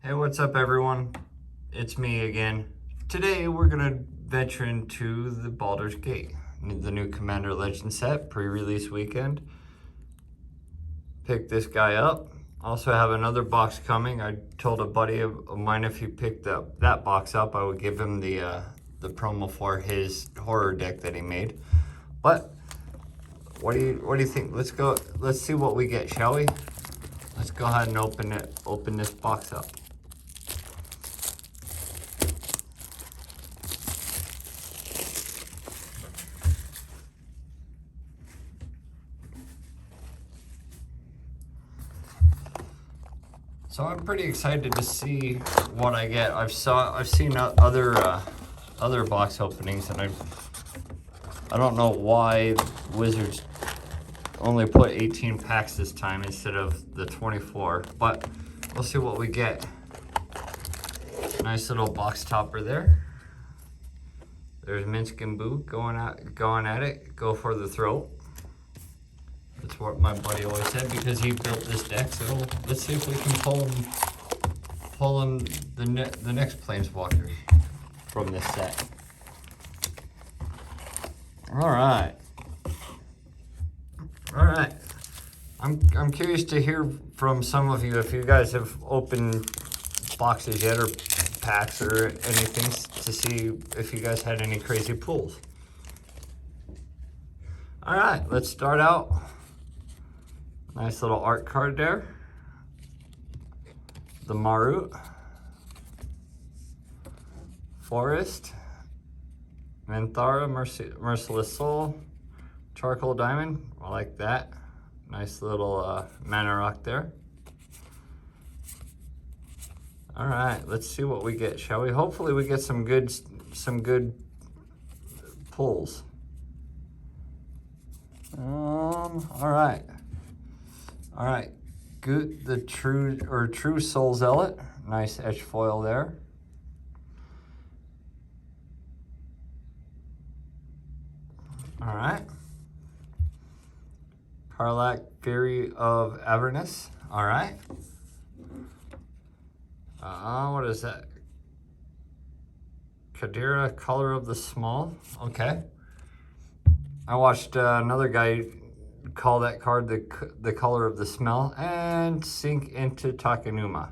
Hey, what's up everyone? It's me again. Today we're gonna venture into the Baldur's Gate, the new Commander Legend set, pre-release weekend. Pick this guy up. Also have another box coming. I told a buddy of mine if he picked that box up, I would give him the promo for his horror deck that he made. But what do you think? Let's see what we get, shall we? Let's go ahead and open this box up. So I'm pretty excited to see what I get. I've seen other box openings, and I don't know why Wizards only put 18 packs this time instead of the 24, but we'll see what we get. Nice little box topper there. There's Minsk and Boo going at it. Go for the throat. That's what my buddy always said because he built this deck. So let's see if we can pull him the next Planeswalker from this set. All right. I'm curious to hear from some of you if you guys have opened boxes yet or packs or anything to see if you guys had any crazy pulls. All right, let's start out. Nice little art card there. The Marut. Forest. Manthara, Merciless Soul. Charcoal Diamond, I like that. Nice little mana rock there. All right, let's see what we get, shall we? Hopefully we get some good pulls. All right, Goot the True Soul Zealot. Nice edge foil there. All right. Karlak, Fury of Avernus. All right. What is that? Kadira, Color of the Small. Okay. I watched another guy call that card the Color of the Smell and sink into Takenuma.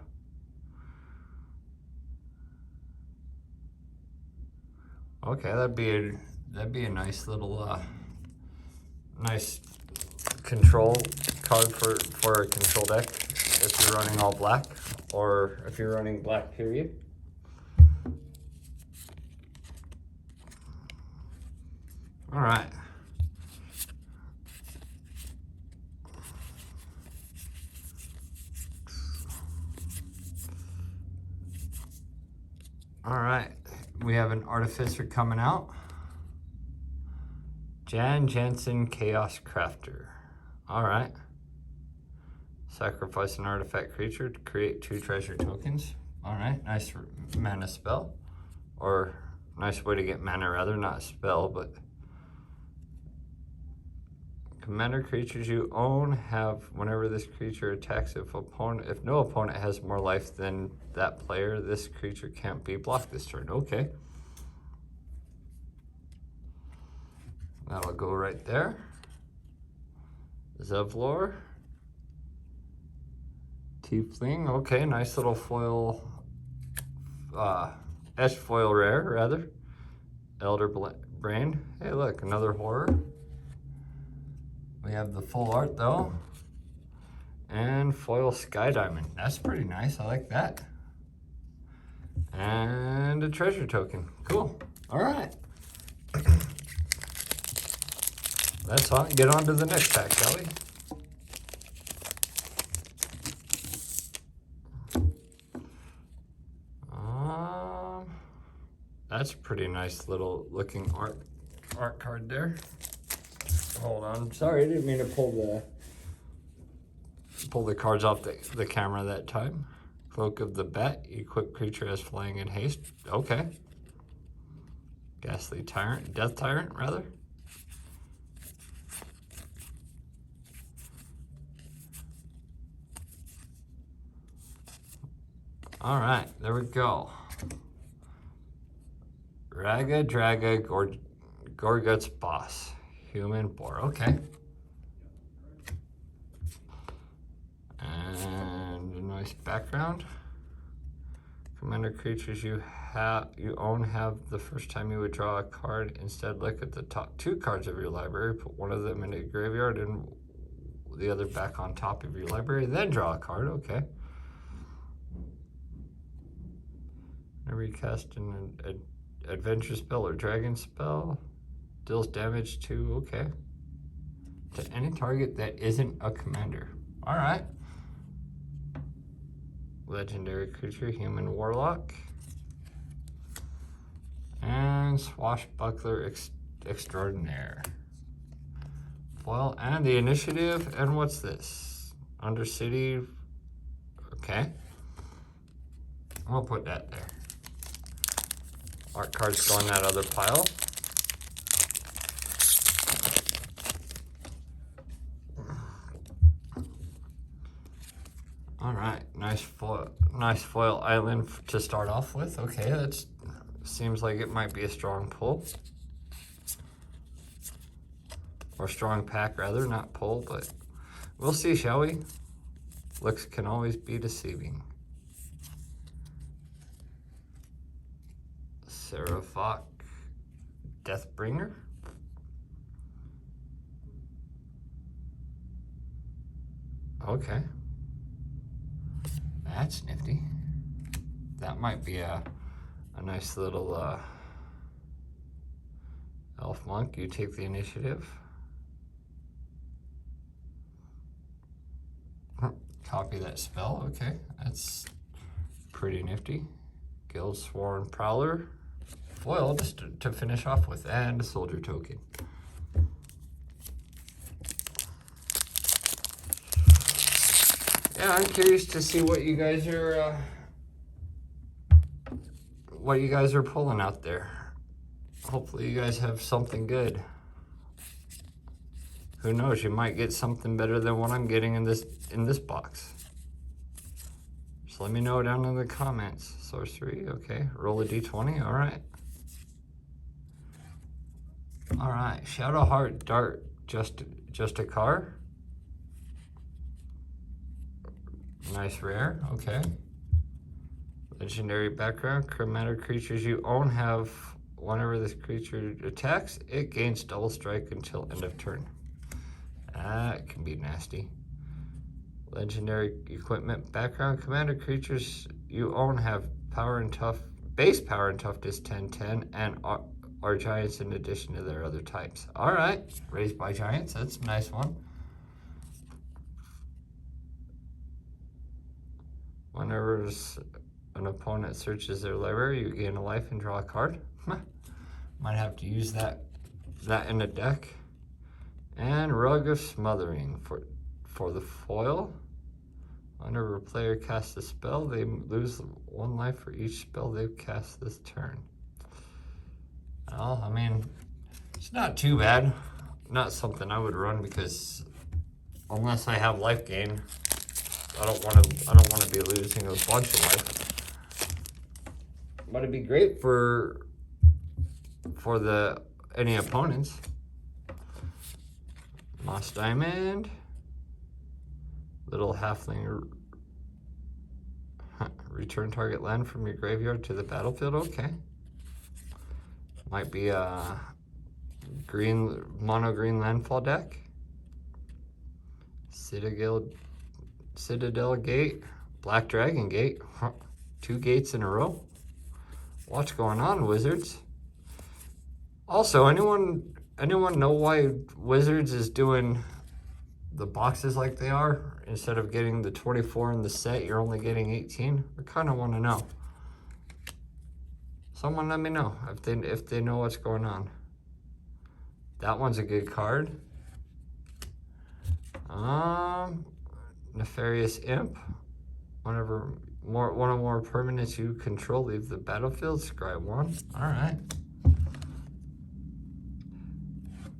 Okay, that'd be a nice little nice control card for a control deck if you're running all black or if you're running black period. All right. All right, we have an Artificer coming out. Jan Jensen Chaos Crafter. All right. Sacrifice an artifact creature to create 2 treasure tokens. All right, nice mana spell. Or nice way to get mana rather, not a spell, but commander creatures you own have, whenever this creature attacks, if no opponent has more life than that player, this creature can't be blocked this turn. Okay. That'll go right there. Zevlor. Tiefling. Okay, nice little foil, etched foil rare, rather. Elder Brain. Hey, look, another horror. We have the full art, though. And foil Sky Diamond. That's pretty nice. I like that. And a treasure token. Cool. All right. That's all. Get on to the next pack, shall we? That's a pretty nice little looking art card there. Hold on. Sorry, I didn't mean to pull the cards off the camera that time. Cloak of the Bat. Equip creature as flying and haste. Okay. Ghastly Tyrant. Death Tyrant, rather. All right, there we go. Raga Draga Gorgut's boss. Human boar. Okay. And a nice background. Commander creatures you own have the first time you would draw a card. Instead, look at the top 2 cards of your library. Put one of them in a graveyard and the other back on top of your library. Then draw a card. Okay. Whenever you cast an adventure spell or dragon spell, deals damage to, okay, to any target that isn't a commander. All right. Legendary creature, human warlock. And swashbuckler extraordinaire. Foil and the initiative. And what's this? Undercity. Okay. I'll put that there. Art cards go in that other pile. All right, nice foil island to start off with. Okay, that seems like it might be a strong pull. Or strong pack rather, not pull, but we'll see, shall we? Looks can always be deceiving. Seraphoc Deathbringer. Okay. That's nifty. That might be a nice little elf monk. You take the initiative. Copy that spell. Okay, that's pretty nifty. Guildsworn Prowler. Foil just to finish off with, and a soldier token. Yeah, I'm curious to see what you guys are pulling out there. Hopefully you guys have something good. Who knows, you might get something better than what I'm getting in this box. Just let me know down in the comments. Sorcery, okay. Roll a d20, all right. All right, Shadowheart Dart, just a car. Nice rare, okay. Legendary background, commander creatures you own have, whenever this creature attacks, it gains double strike until end of turn. That can be nasty. Legendary equipment background, commander creatures you own have power and tough, base power and toughness 10/10, and are giants in addition to their other types. All right, raised by giants, that's a nice one. Whenever an opponent searches their library, you gain a life and draw a card. Might have to use that in a deck. And Rug of Smothering for the foil. Whenever a player casts a spell, they lose 1 life for each spell they've cast this turn. Well, I mean, it's not too bad. Not something I would run because unless I have life gain, I don't want to be losing a bunch of life. But it'd be great for any opponents. Moss Diamond. Little halfling. Return target land from your graveyard to the battlefield. Okay. Might be a mono green landfall deck. Citadel Gate, Black Dragon Gate, 2 gates in a row. What's going on, Wizards? Also, anyone know why Wizards is doing the boxes like they are? Instead of getting the 24 in the set, you're only getting 18? I kind of want to know. Someone let me know if they know what's going on. That one's a good card. Nefarious Imp. Whenever one or more permanents you control leave the battlefield, scry 1. All right.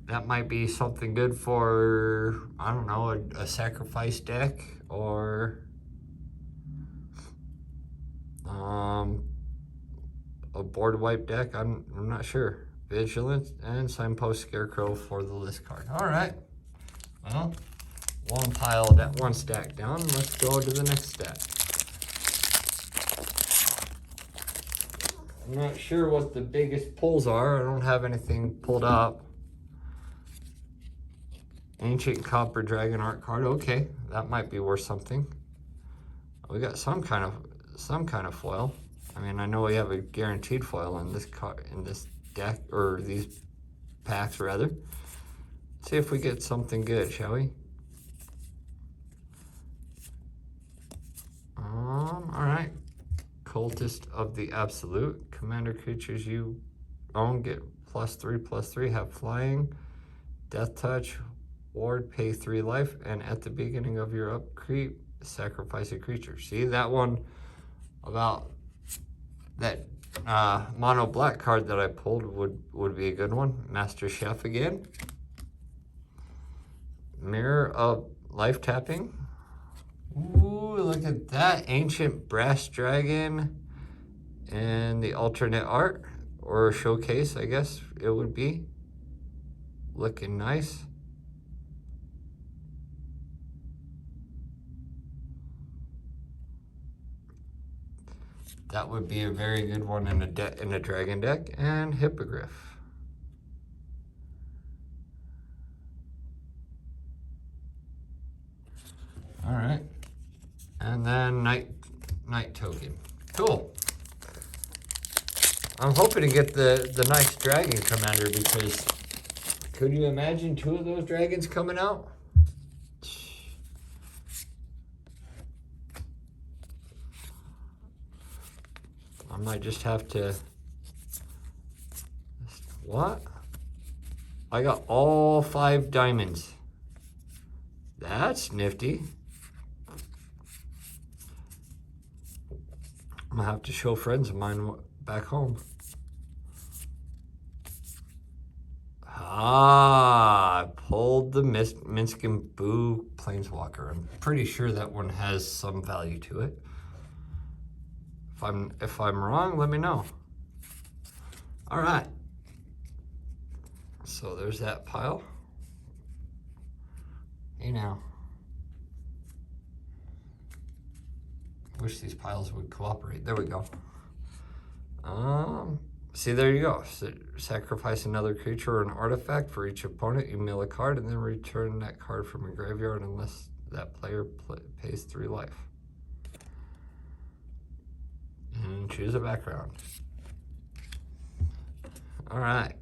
That might be something good for, I don't know, a sacrifice deck or a board wipe deck. I'm not sure. Vigilance and Signpost Scarecrow for the list card. All right. Well, one stack down. Let's go to the next stack. I'm not sure what the biggest pulls are. I don't have anything pulled up. Ancient Copper Dragon art card. Okay, that might be worth something. We got some kind of foil. I mean, I know we have a guaranteed foil in this deck, or these packs rather. Let's see if we get something good, shall we? All right. Cultist of the Absolute. Commander creatures you own get +3/+3, have flying, death touch, ward, pay 3 life, and at the beginning of your upkeep, sacrifice a creature. See, that one about that mono black card that I pulled would be a good one. Master Chef again. Mirror of Life tapping. Ooh, look at that. Ancient Brass Dragon and the alternate art, or showcase, I guess it would be. Looking nice. That would be a very good one in a dragon deck. And Hippogriff. All right. And then Night Token. Cool. I'm hoping to get the nice dragon commander, because could you imagine 2 of those dragons coming out? I might just have to... What? I got all 5 diamonds. That's nifty. I'm gonna have to show friends of mine back home. Ah, I pulled the Minskin Boo Planeswalker. I'm pretty sure that one has some value to it. If I'm wrong, let me know. All right. So there's that pile. Hey now. Wish these piles would cooperate. There we go. See, there you go. So, sacrifice another creature or an artifact. For each opponent, you mill a card and then return that card from a graveyard unless that player pays 3 life. And choose a background. All right.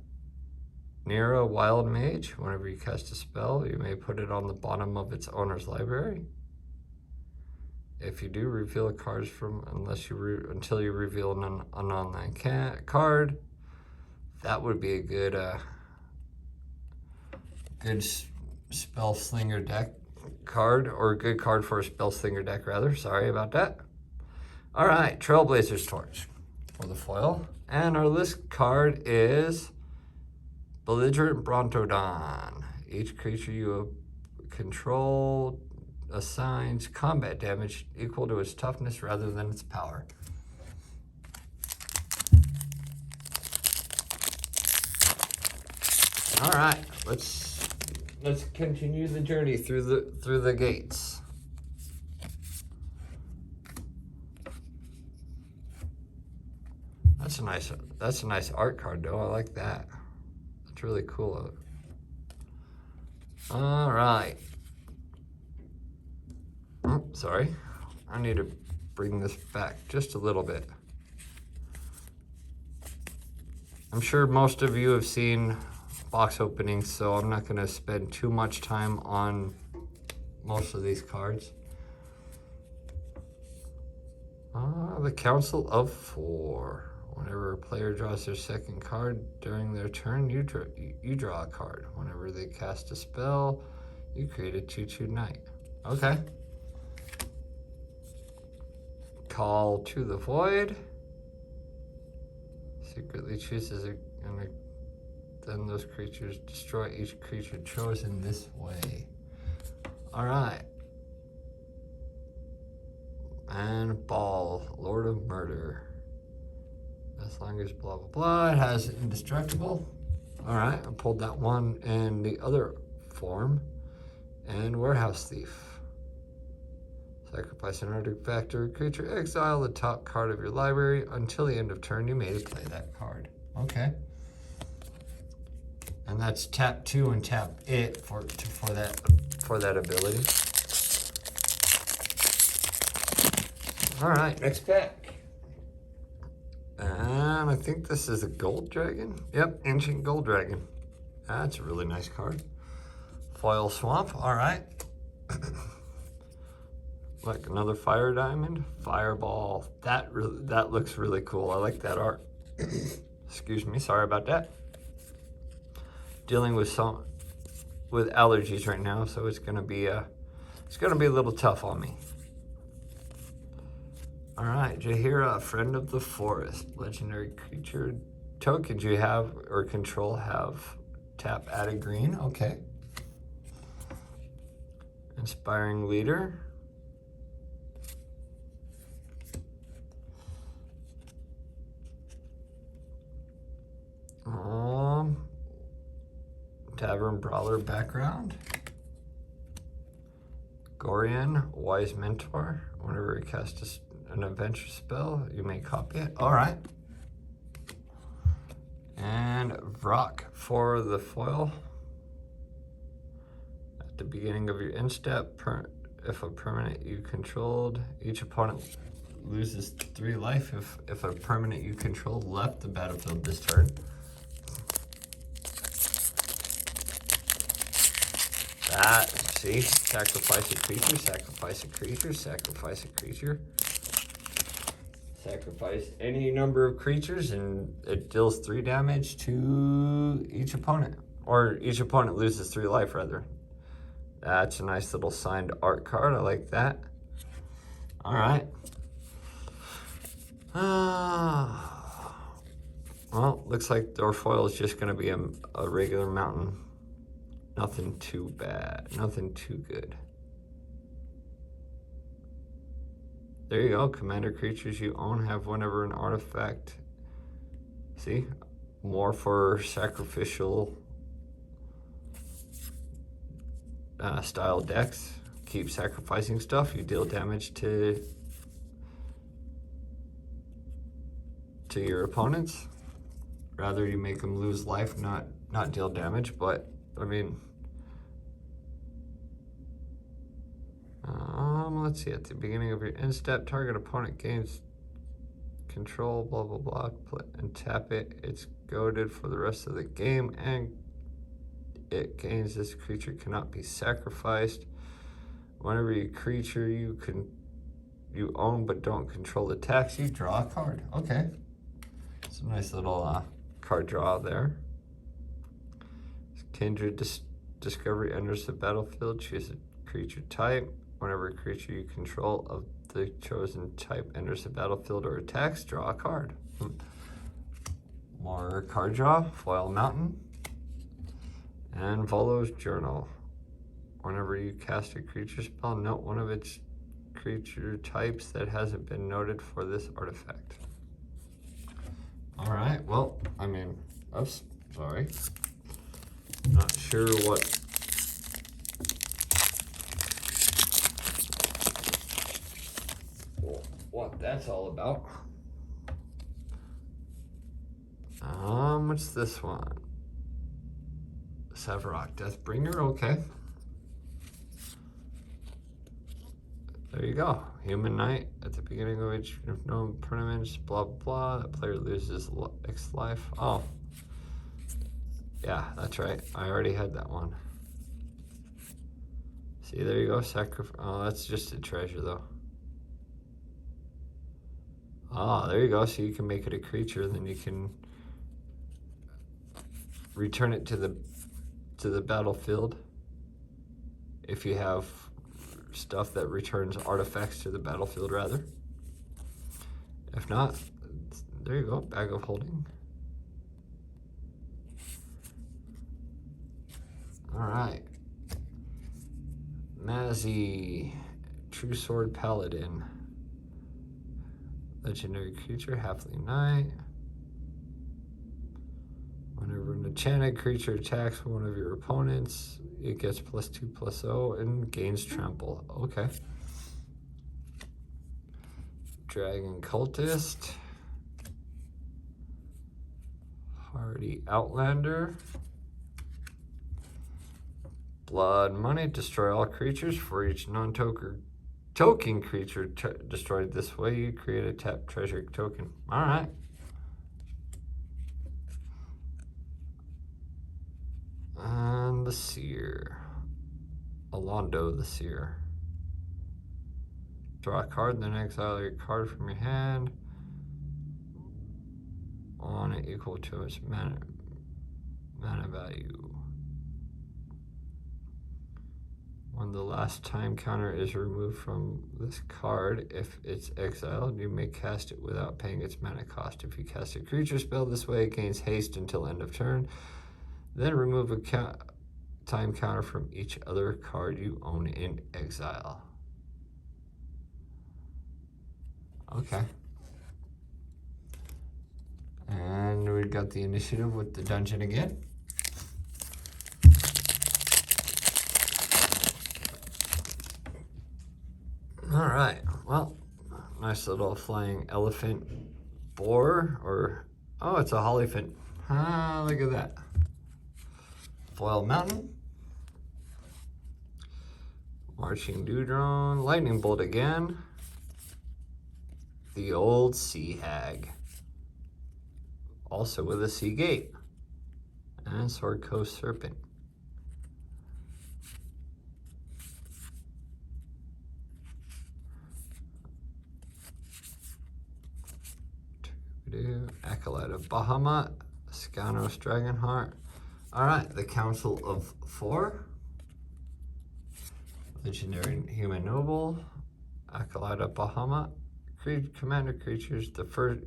Nira Wild Mage. Whenever you cast a spell, you may put it on the bottom of its owner's library. If you do, reveal cards from until you reveal an online card. That would be a good spell slinger deck card, or a good card for a spell slinger deck rather. Sorry about that. All right, Trailblazer's Torch for the foil, and our list card is Belligerent Brontodon. Each creature you control assigns combat damage equal to its toughness rather than its power. All right, let's continue the journey through the gates. That's a nice art card though. I like that. That's really cool. All right. Oh, sorry. I need to bring this back just a little bit. I'm sure most of you have seen box openings, so I'm not going to spend too much time on most of these cards. The Council of Four. Whenever a player draws their second card during their turn, you draw a card. Whenever they cast a spell, you create a 2/2 knight. Okay. Call to the Void. Secretly chooses then those creatures destroy each creature chosen this way. All right. And Ball, Lord of Murder. As long as blah, blah, blah. It has indestructible. All right, I pulled that one in the other form. And Warehouse Thief. Sacrifice an artifact or creature, exile the top card of your library. Until the end of turn, you may play that card. Okay. And that's tap 2 and tap it for that ability. All right, next pack. And I think this is a Gold Dragon. Yep, Ancient Gold Dragon. That's a really nice card. Foil Swamp, all right. Like another Fire Diamond, Fireball. That looks really cool. I like that art. Excuse me, sorry about that. Dealing with allergies right now, so it's gonna be a little tough on me. All right, Jaheira, Friend of the Forest, legendary creature. Tokens you have or control have tap, add a green. Okay. Inspiring Leader. Tavern Brawler background. Gorian, Wise Mentor. Whenever you cast an adventure spell, you may copy it. All right. And Vrock for the foil. At the beginning of your end step, if a permanent you controlled, each opponent loses 3 life if a permanent you controlled left the battlefield this turn. See, sacrifice a creature, sacrifice a creature, sacrifice a creature. Sacrifice any number of creatures and it deals 3 damage to each opponent. Or each opponent loses 3 life, rather. That's a nice little signed art card. I like that. All right. Well, looks like our foil is just going to be a regular mountain. Nothing too bad. Nothing too good. There you go. Commander creatures you own have whenever an artifact. See? More for sacrificial style decks. Keep sacrificing stuff. You deal damage to your opponents. Rather you make them lose life, not deal damage. But I mean, let's see. At the beginning of your end step, target opponent gains control, blah blah blah, and tap it. It's goaded for the rest of the game, and it gains this creature cannot be sacrificed. Whenever your creature you own but don't control attacks, you draw a card. Okay, it's a nice little card draw there. Kindred Discovery enters the battlefield. Choose a creature type. Whenever a creature you control of the chosen type enters the battlefield or attacks, draw a card. More card draw. Foil Mountain. And Volo's Journal. Whenever you cast a creature spell, note one of its creature types that hasn't been noted for this artifact. All right, well, I mean, oops, sorry. Not sure what that's all about. What's this one? Sevarok, Deathbringer, okay. There you go. Human Knight. At the beginning of each known tournaments, blah blah. The player loses X life. Oh. Yeah, that's right. I already had that one. See, there you go. Oh, that's just a treasure, though. Ah, there you go. So you can make it a creature, then you can return it to the battlefield. If you have stuff that returns artifacts to the battlefield, rather. If not, there you go. Bag of Holding. All right. Mazzy, True Sword Paladin. Legendary creature, Halfling Knight. enchanted creature attacks one of your opponents, it gets +2/+0 and gains trample. Okay. Dragon Cultist. Hardy Outlander. Blood Money. Destroy all creatures. For each non-token creature destroyed this way, you create a tap treasure token. Alright. And the Seer. Alondo the Seer. Draw a card, then exile your card from your hand. On it equal to its mana value. When the last time counter is removed from this card, if it's exiled, you may cast it without paying its mana cost. If you cast a creature spell this way, it gains haste until end of turn. Then remove a time counter from each other card you own in exile. Okay. And we got the initiative with the dungeon again. All right, well, nice little flying elephant boar, or, oh, it's a Hollyfin. Ah, look at that. Foil Mountain. Marching Dewdrone, Lightning Bolt again. The Old Sea Hag. Also with a Sea Gate. And Sword Coast Serpent. Acolyte of Bahamut, Scanos Dragonheart. Alright, the Council of Four. Legendary Human Noble, Acolyte of Bahamut. Commander creatures the first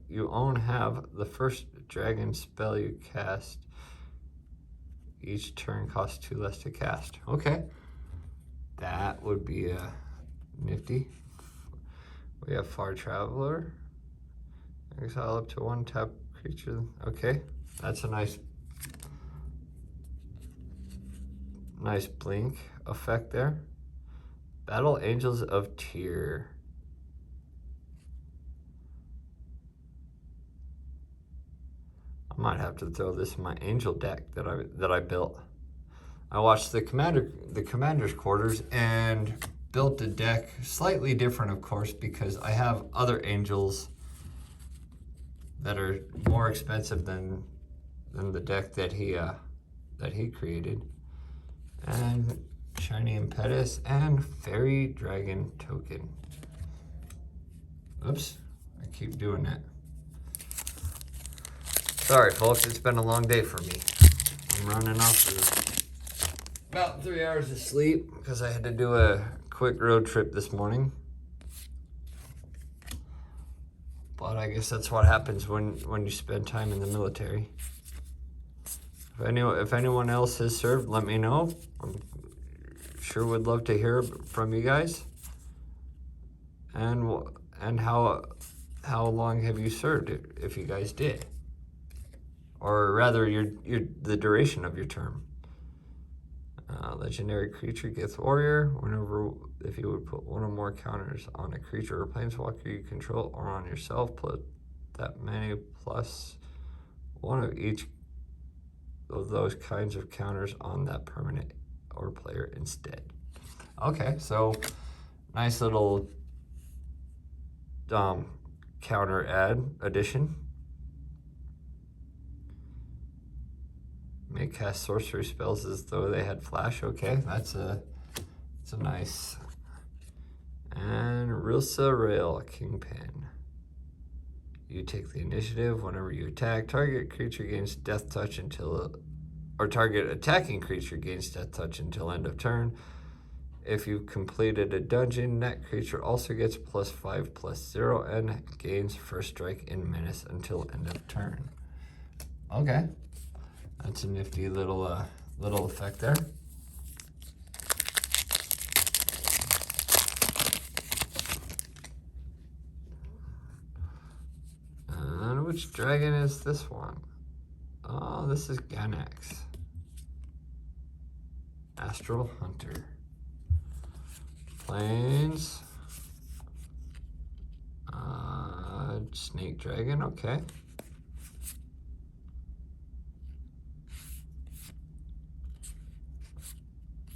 you own have the first dragon spell you cast. Each turn costs 2 less to cast. Okay. That would be nifty. We have Far Traveler. Exile up to 1 tap creature. Okay, that's a nice blink effect there. Battle Angels of Tyr. I might have to throw this in my angel deck that I built. I watched the commander's quarters and built a deck slightly different, of course, because I have other angels that are more expensive than the deck that he created. And Shiny Impetus and Fairy Dragon Token. Oops, I keep doing that. Sorry folks, it's been a long day for me. I'm running off about 3 hours of sleep because I had to do a quick road trip this morning. But I guess that's what happens when you spend time in the military. If anyone else has served, let me know. I'm sure would love to hear from you guys. And how long have you served, if you guys did? Or rather, the duration of your term. Legendary creature gets warrior. If you would put 1 or more counters on a creature or planeswalker you control or on yourself, put that many plus 1 of each of those kinds of counters on that permanent or player instead. Okay, so nice little counter addition. May cast sorcery spells as though they had flash. Okay, it's a nice. And Rilsa Rail Kingpin. You take the initiative whenever you attack. Target creature gains death touch target attacking creature gains death touch until end of turn. If you've completed a dungeon, that creature also gets +5/+0 and gains first strike in menace until end of turn. Okay. That's a nifty little effect there. And which dragon is this one? Oh, this is Ganax. Astral Hunter. Plains. Snake Dragon, okay.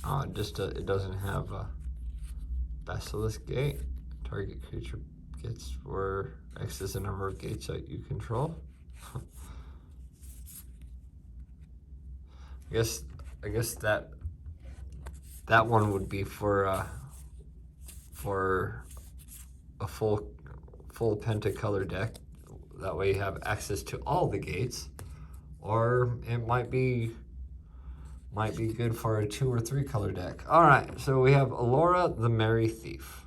Oh, it doesn't have a Basilisk Gate. Target creature gets where X is the number of gates that you control. I guess that one would be for a full pentacolor deck. That way you have access to all the gates, or it might be good for a 2 or 3 color deck. All right, so we have Alora the Merry Thief.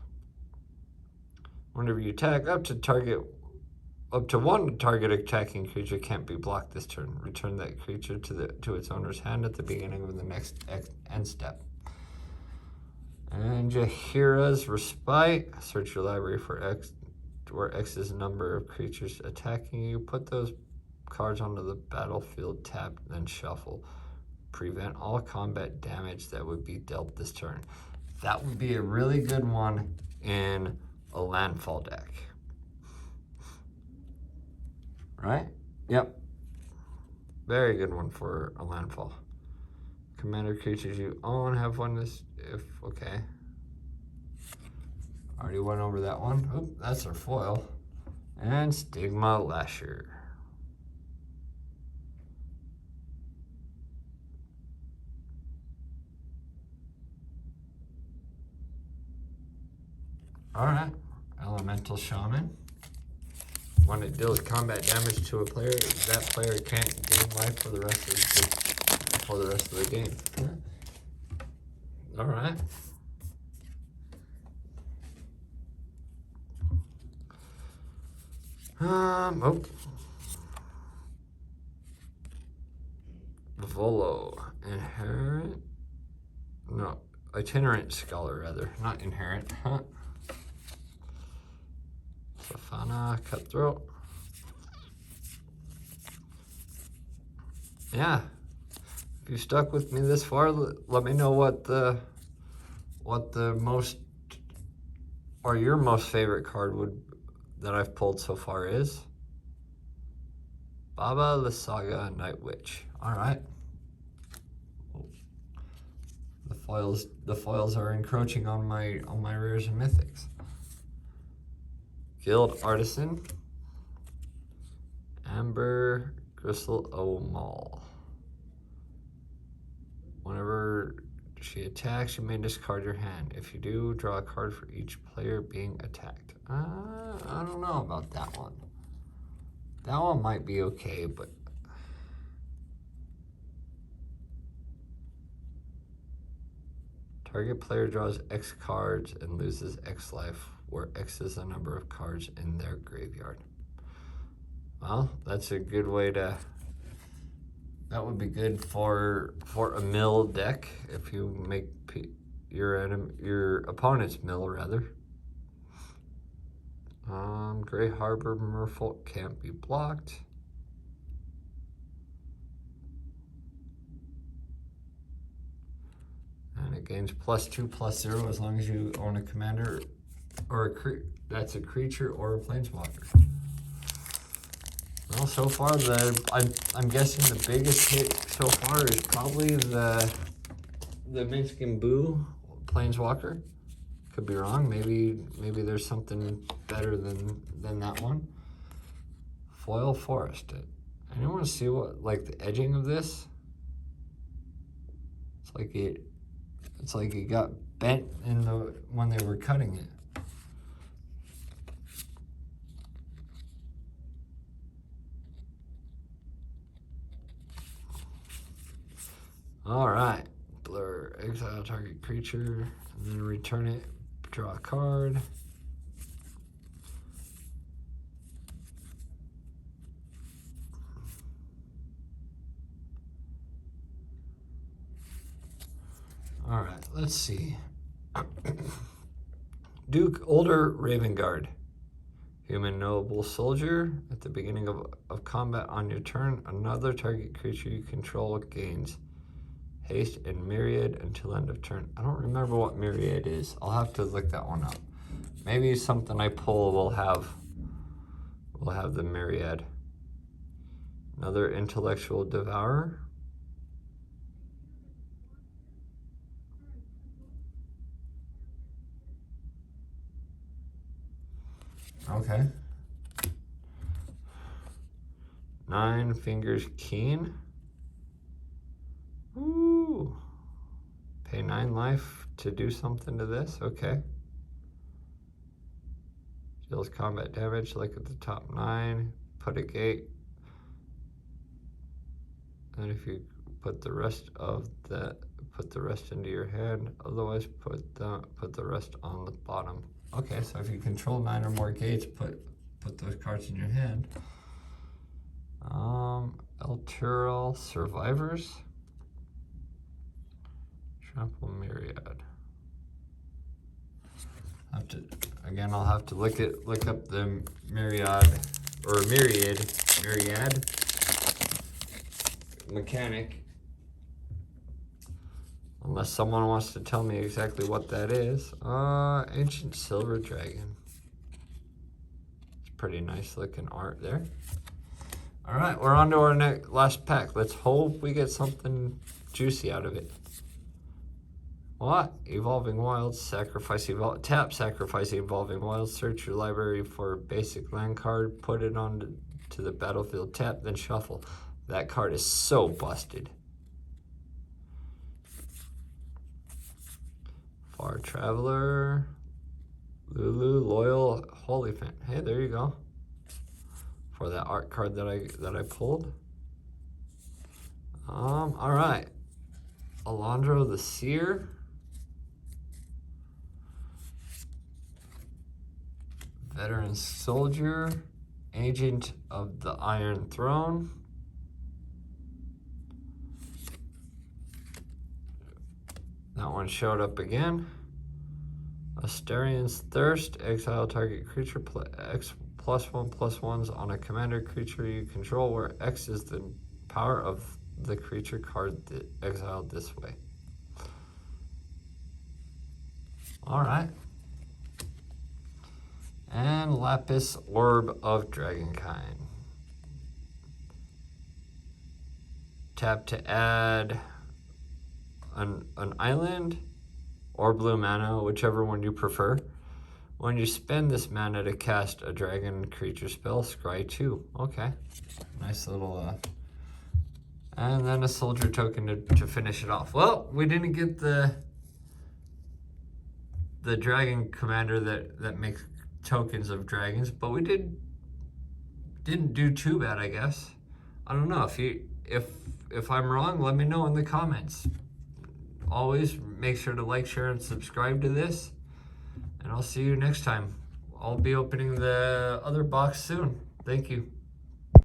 Whenever you attack, up to one target attacking creature can't be blocked this turn. Return that creature to its owner's hand at the beginning of the next end step. And Jaheira's Respite. Search your library for X, where X is the number of creatures attacking you. Put those cards onto the battlefield tab, then shuffle. Prevent all combat damage that would be dealt this turn. That would be a really good one in a landfall deck. Right? Yep. Very good one for a landfall. Commander creatures you own have one okay. Already went over that one. Oop, that's our foil. And Stigma Lasher. Alright. Elemental Shaman. When it deals combat damage to a player, that player can't gain life for the rest of the game. All right. Volo, itinerant scholar rather, not inherent. Safana, Cutthroat. Yeah, if you stuck with me this far, let me know what the most or your most favorite card that I've pulled so far is. Baba Lysaga Night Witch. All right. The foils are encroaching on my rares and mythics. Guild Artisan. Amber Gristle O'Maul. Whenever she attacks, you may discard your hand. If you do, draw a card for each player being attacked. I don't know about that one. That one might be okay, but target player draws X cards and loses X life, where X is the number of cards in their graveyard. Well, that's a good way to... That would be good for a mill deck, if you make your opponent's mill, rather. Grey Harbor Merfolk can't be blocked. And it gains +2/+0 as long as you own a commander or that's a creature or a planeswalker. Well, so far I'm guessing the biggest hit so far is probably the Minsk and Boo planeswalker. Could be wrong. Maybe there's something better than that one. Foil Forest. Anyone want to see what the edging of this? It's like it got bent when they were cutting it. All right, blur, exile target creature, and then return it, draw a card. All right, let's see. Duke Older Raven Guard. Human Noble Soldier. At the beginning of combat on your turn, another target creature you control gains haste and myriad until end of turn. I don't remember what myriad is. I'll have to look that one up. Maybe something I pull will have the myriad. Another Intellectual Devourer. Okay. Nine Fingers Keen. Ooh. Pay 9 life to do something to this. Okay. Deals combat damage like at the top 9. Put a gate. And if you put the rest into your hand. Otherwise, put the rest on the bottom. Okay, so if you control 9 or more gates, put those cards in your hand. Eltural Survivors. Trample Myriad. I'll have to look up the myriad mechanic. Unless someone wants to tell me exactly what that is. Ancient Silver Dragon. It's pretty nice looking art there. All right, we're on to our last pack. Let's hope we get something juicy out of it. What? Evolving Wilds, sacrifice, tap, sacrifice Evolving Wilds, search your library for a basic land card, put it on to the battlefield, tap, then shuffle. That card is so busted. Far Traveler, Lulu, Loyal, Hollyfin. Hey, there you go. For that art card that I pulled. All right. Alondro the Seer. Veteran Soldier. Agent of the Iron Throne. That one showed up again. Asterian's Thirst. Exile target creature. X +1/+1s on a commander creature you control, where X is the power of the creature card exiled this way. All right. And Lapis Orb of Dragonkind. Tap to add an island or blue mana, whichever one you prefer. When you spend this mana to cast a dragon creature spell, scry 2. Okay. Nice little, and then a soldier token to finish it off. Well, we didn't get the dragon commander that makes tokens of dragons, but we didn't do too bad, I guess. I don't know. If I'm wrong, let me know in the comments. Always make sure to like, share, and subscribe to this. And I'll see you next time. I'll be opening the other box soon. Thank you.